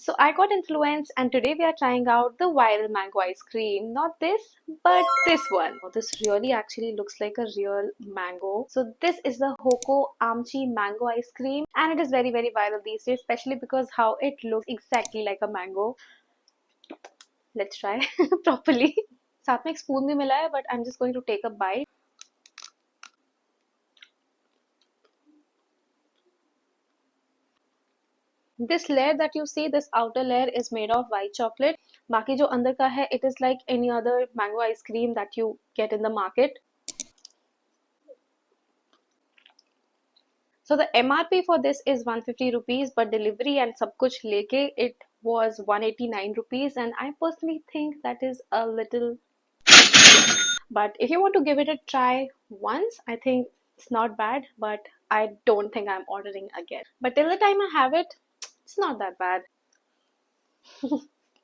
So I got influenced and today we are trying out the viral mango ice cream. Not this, but this one. Oh, this really actually looks like a real mango. So this is the Hoko Amchi mango ice cream and it is very viral these days, especially because how it looks exactly like a mango. Let's try properly. साथ में एक spoon भी मिला है, but I'm just going to take a bite. This layer that you see, this outer layer is made of white chocolate. बाकी जो अंदर का है, it is like any other mango ice cream that you get in the market. So the MRP for this is 150 rupees, but delivery and sab kuch leke it was 189 rupees, and I personally think that is a little. But if you want to give it a try once, I think it's not bad, but I don't think I'm ordering again. But till the time I have it, it's not that bad.